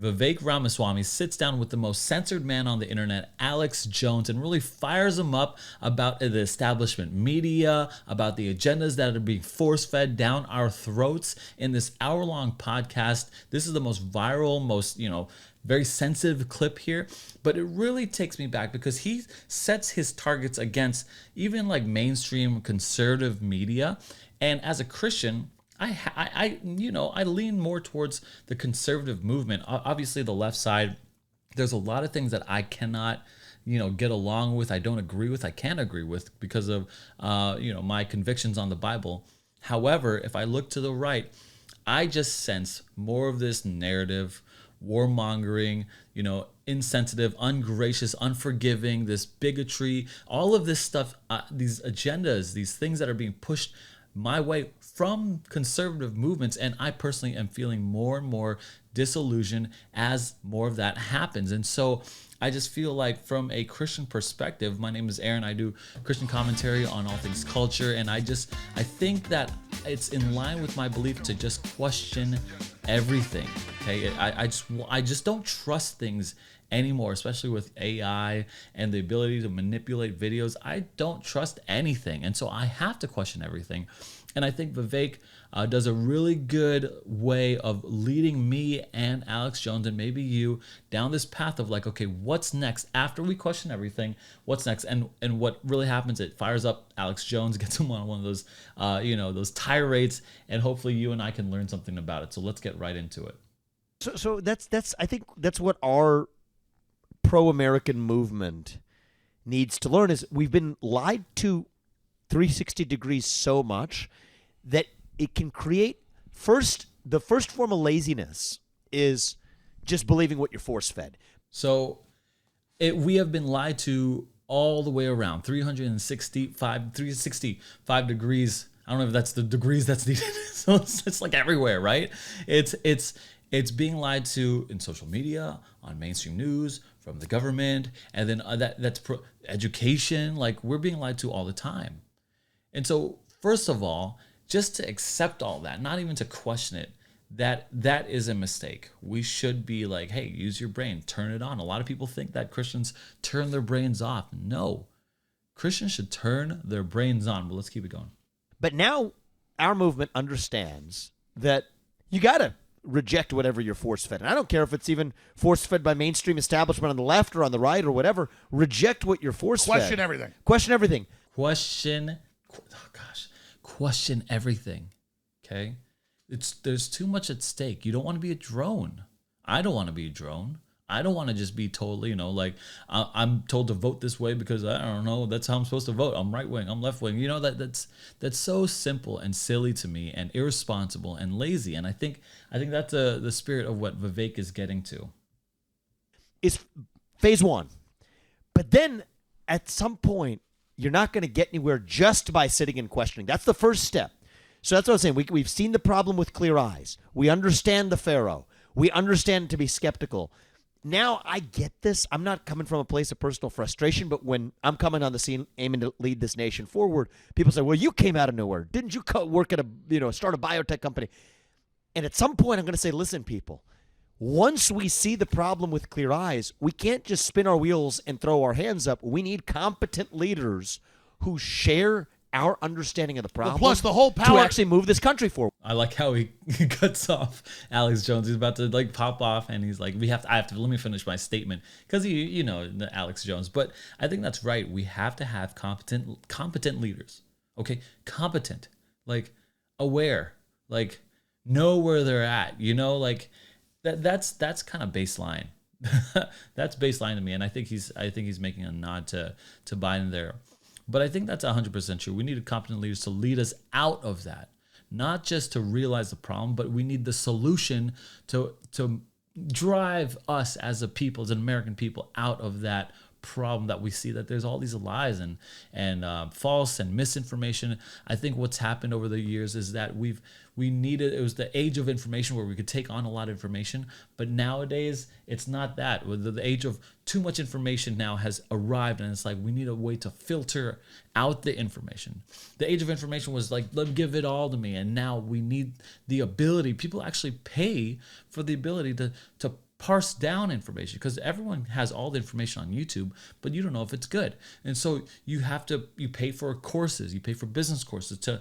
Vivek Ramaswamy sits down with the most censored man on the internet, Alex Jones, and really fires him up about the establishment media, about the agendas that are being force-fed down our throats in this hour-long podcast. This is the most viral, most, very sensitive clip here, but it really takes me back because he sets his targets against even like mainstream conservative media. And as a Christian, I lean more towards the conservative movement. Obviously, the left side, there's a lot of things that I cannot, get along with. I don't agree with. I can't agree with because of, my convictions on the Bible. However, if I look to the right, I just sense more of this narrative, warmongering, insensitive, ungracious, unforgiving, this bigotry, all of this stuff, these agendas, these things that are being pushed my way from conservative movements. And I personally am feeling more and more disillusioned as more of that happens. And so I just feel like from a Christian perspective, my name is Aaron. I do Christian commentary on all things culture. And I think that it's in line with my belief to just question everything. Okay. I just don't trust things anymore, especially with AI and the ability to manipulate videos. I don't trust anything. And so I have to question everything. And I think Vivek does a really good way of leading me and Alex Jones and maybe you down this path of like, okay, what's next after we question everything? What's next? And what really happens, it fires up Alex Jones, gets him on one of those, those tirades, and hopefully you and I can learn something about it. So let's get right into it. So that's I think that's what our pro-American movement needs to learn is we've been lied to 360 degrees so much that it can create the first form of laziness is just believing what you're force-fed. So we have been lied to all the way around 365 degrees. I don't know if that's the degrees that's needed. So it's like everywhere, right? It's being lied to in social media, on mainstream news, from the government, and then that's education. Like we're being lied to all the time. And so first of all, just to accept all that, not even to question it, that is a mistake. We should be like, hey, use your brain, turn it on. A lot of people think that Christians turn their brains off. No, Christians should turn their brains on. But let's keep it going. But now our movement understands that you got to reject whatever you're force-fed. And I don't care if it's even force-fed by mainstream establishment on the left or on the right or whatever. Reject what you're force-fed. Question everything. Question everything. Question everything. Okay? There's too much at stake. You don't want to be a drone. I don't want to be a drone. I don't want to just be totally, I'm told to vote this way because I don't know, that's how I'm supposed to vote. I'm right wing, I'm left wing. That's so simple and silly to me and irresponsible and lazy. And I think that's the spirit of what Vivek is getting to. It's phase one. But then at some point, you're not going to get anywhere just by sitting and questioning. That's the first step. So that's what I'm saying. We've seen the problem with clear eyes. We understand the Pharaoh. We understand to be skeptical. Now I get this. I'm not coming from a place of personal frustration, but when I'm coming on the scene aiming to lead this nation forward, people say, well, you came out of nowhere. Didn't you work at start a biotech company? And at some point I'm going to say, listen, people, once we see the problem with clear eyes, we can't just spin our wheels and throw our hands up. We need competent leaders who share our understanding of the problem. Well, plus the whole power to actually move this country forward. I like how he cuts off Alex Jones. He's about to pop off, and he's like, let me finish my statement because the Alex Jones. But I think that's right. We have to have competent leaders. Okay, competent, like aware, like know where they're at. That's kind of baseline. That's baseline to me, and I think he's making a nod to Biden there. But I think that's 100% true. We need competent leaders to lead us out of that, not just to realize the problem, but we need the solution to drive us as a people, as an American people, out of that problem that we see, that there's all these lies and false and misinformation. I think what's happened over the years is that it was the age of information where we could take on a lot of information, but nowadays it's not that. The age of too much information now has arrived, and it's like we need a way to filter out the information. The age of information was like, let me give it all to me, and now we need the ability. People actually pay for the ability to parse down information, because everyone has all the information on YouTube, but you don't know if it's good. And so you pay for courses, you pay for business courses to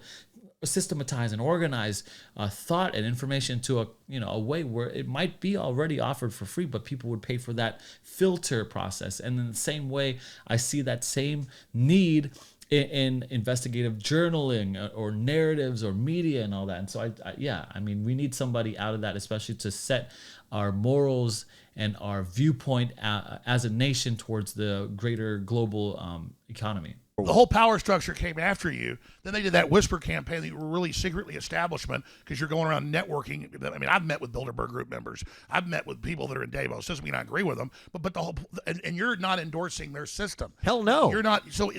systematize and organize thought and information to a way where it might be already offered for free, but people would pay for that filter process. And in the same way, I see that same need in investigative journaling or narratives or media and all that. And so I mean, we need somebody out of that, especially to set our morals and our viewpoint as a nation towards the greater global economy. The whole power structure came after you. Then they did that whisper campaign that you were really secretly establishment because you're going around networking. I mean, I've met with Bilderberg Group members. I've met with people that are in Davos. Doesn't mean I agree with them, but the whole and you're not endorsing their system. Hell no. You're not. So,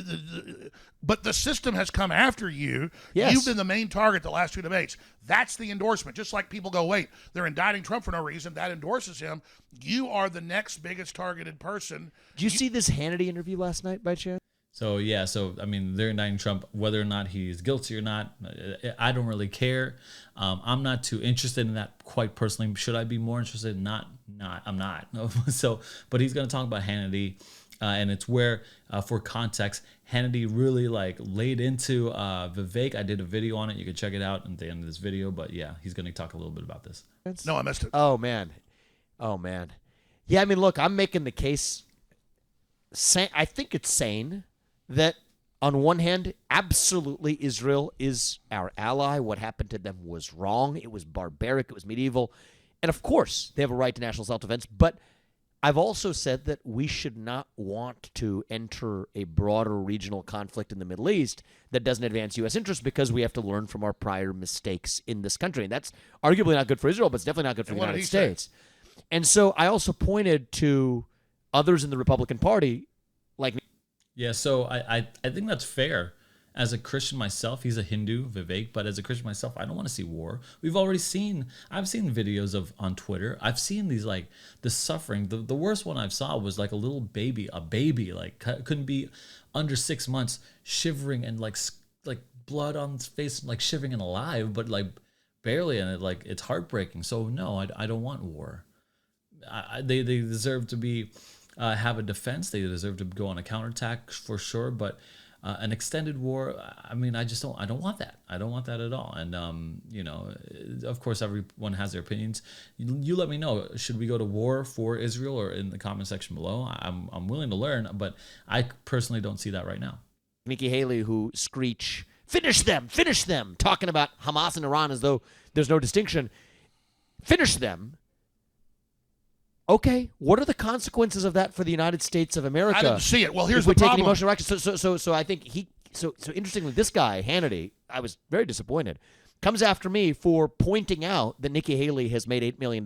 but the system has come after you. Yes. You've been the main target the last 2 debates. That's the endorsement. Just like people go, wait, they're indicting Trump for no reason. That endorses him. You are the next biggest targeted person. Did you see this Hannity interview last night by chance? So I mean, they're indicting Trump, whether or not he's guilty or not. I don't really care. I'm not too interested in that quite personally. Should I be more interested? Not. I'm not. So, but he's going to talk about Hannity, and it's where, for context, Hannity really laid into Vivek. I did a video on it. You can check it out at the end of this video. But yeah, he's going to talk a little bit about this. No, I missed it. Oh man. Yeah, I mean, look, I'm making the case. I think it's sane that on one hand, absolutely Israel is our ally. What happened to them was wrong. It was barbaric. It was medieval. And of course, they have a right to national self-defense. But I've also said that we should not want to enter a broader regional conflict in the Middle East that doesn't advance U.S. interests, because we have to learn from our prior mistakes in this country. And that's arguably not good for Israel, but it's definitely not good for the United States. And so I also pointed to others in the Republican Party like... Yeah, so I think that's fair. As a Christian myself, he's a Hindu, Vivek, but as a Christian myself, I don't want to see war. I've seen videos on Twitter. I've seen these, the suffering. The worst one I saw was a little baby, couldn't be under 6 months, shivering and like blood on his face, shivering and alive, but barely, and it's heartbreaking. So no, I don't want war. They deserve to be have a defense. They deserve to go on a counterattack for sure. But an extended war, I mean, I don't want that. I don't want that at all. And of course, everyone has their opinions. You let me know. Should we go to war for Israel, or in the comment section below? I'm willing to learn, but I personally don't see that right now. Nikki Haley, who screech, finish them, talking about Hamas and Iran as though there's no distinction. Finish them. Okay, what are the consequences of that for the United States of America? I didn't see it. Well, here's the problem. Take an emotional action. So I think so interestingly, this guy, Hannity, I was very disappointed, comes after me for pointing out that Nikki Haley has made $8 million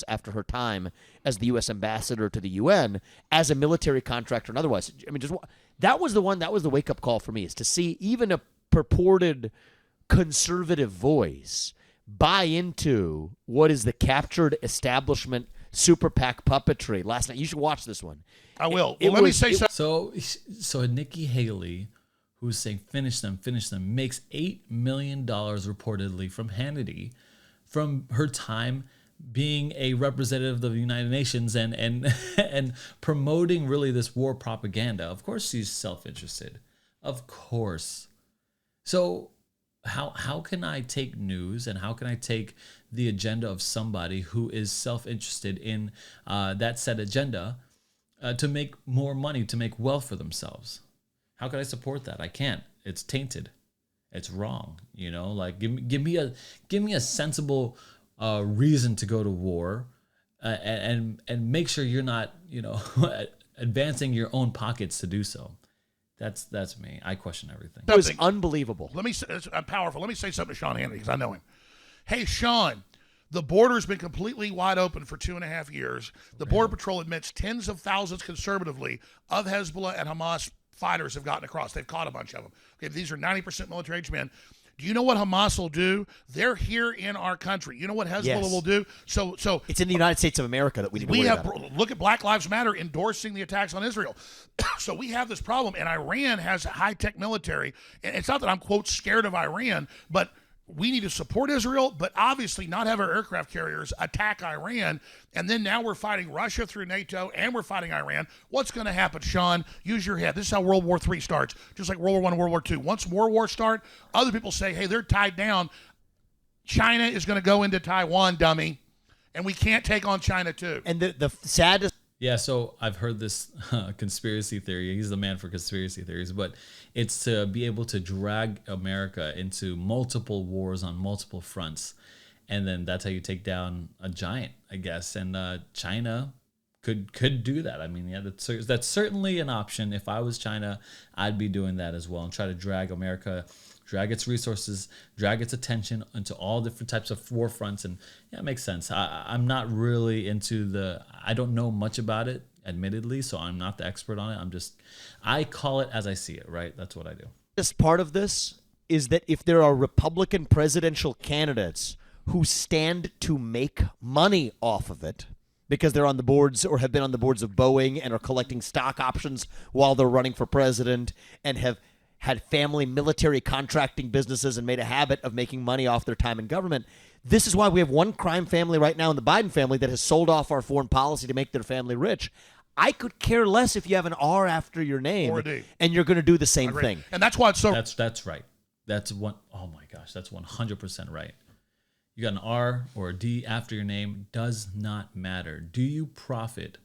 after her time as the U.S. ambassador to the UN as a military contractor and otherwise. I mean, that was the wake-up call for me, is to see even a purported conservative voice buy into what is the captured establishment super PAC puppetry last night. You should watch this one. I will. Let me say something. So Nikki Haley, who's saying finish them, makes $8 million reportedly from Hannity from her time being a representative of the United Nations and promoting really this war propaganda. Of course she's self-interested. Of course. So how can I take news, and how can I take the agenda of somebody who is self-interested in that said agenda to make more money, to make wealth for themselves? How can I support that? I can't. It's tainted. It's wrong. Give me a sensible reason to go to war, and make sure you're not advancing your own pockets to do so. That's me. I question everything. That was unbelievable. I'm powerful. Let me say something to Sean Hannity, because I know him. Hey, Sean, the border's been completely wide open for 2.5 years. The Border Patrol admits tens of thousands conservatively of Hezbollah and Hamas fighters have gotten across. They've caught a bunch of them. Okay, these are 90% military-age men. Do you know what Hamas will do? They're here in our country. You know what Hezbollah will do? So it's in the United States of America that we need to worry about. Look at Black Lives Matter endorsing the attacks on Israel. So we have this problem, and Iran has a high-tech military. And it's not that I'm, quote, scared of Iran, but we need to support Israel, but obviously not have our aircraft carriers attack Iran. And then now we're fighting Russia through NATO and we're fighting Iran. What's going to happen, Sean? Use your head. This is how World War III starts, just like World War I and World War II. Once more wars start, other people say, hey, they're tied down. China is going to go into Taiwan, dummy. And we can't take on China too. And the saddest. Yeah, so I've heard this conspiracy theory. He's the man for conspiracy theories, but it's to be able to drag America into multiple wars on multiple fronts, and then that's how you take down a giant, I guess. And China could do that. I mean, yeah, that's certainly an option. If I was China, I'd be doing that as well and try to drag America, drag its resources, drag its attention into all different types of war fronts. And yeah, it makes sense. I'm not really into I don't know much about it, admittedly, so I'm not the expert on it. I call it as I see it, right? That's what I do. This part of this is that if there are Republican presidential candidates who stand to make money off of it because they're on the boards or have been on the boards of Boeing and are collecting stock options while they're running for president and have had family military contracting businesses and made a habit of making money off their time in government. This is why we have one crime family right now in the Biden family that has sold off our foreign policy to make their family rich. I could care less if you have an R after your name Or a D. and you're going to do the same thing. And that's why it's so... That's right. That's one. Oh my gosh, that's 100% right. You got an R or a D after your name, does not matter. Do you profit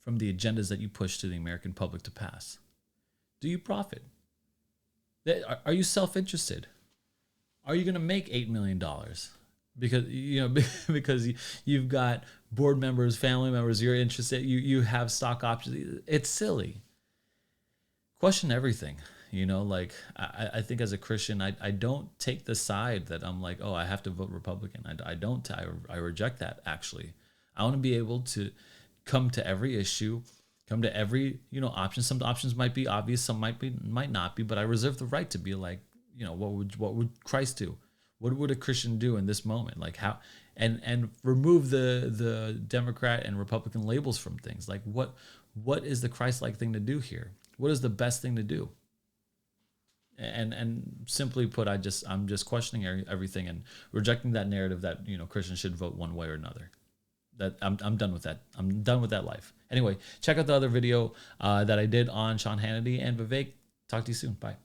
from the agendas that you push to the American public to pass? Do you profit? Are you self-interested? Are you going to make $8 million? Because you've got board members, family members, you're interested, you have stock options. It's silly. Question everything. I think as a Christian, I don't take the side that I'm like, oh, I have to vote Republican. I reject that, actually. I want to be able to come to every issue, come to every, option. Some options might be obvious, some might not be, but I reserve the right to be like, what would Christ do? What would a Christian do in this moment? Like how, and remove the Democrat and Republican labels from things. Like what is the Christ-like thing to do here? What is the best thing to do? And simply put, I'm just questioning everything and rejecting that narrative that Christians should vote one way or another. That I'm done with that. I'm done with that life. Anyway, check out the other video that I did on Sean Hannity and Vivek. Talk to you soon. Bye.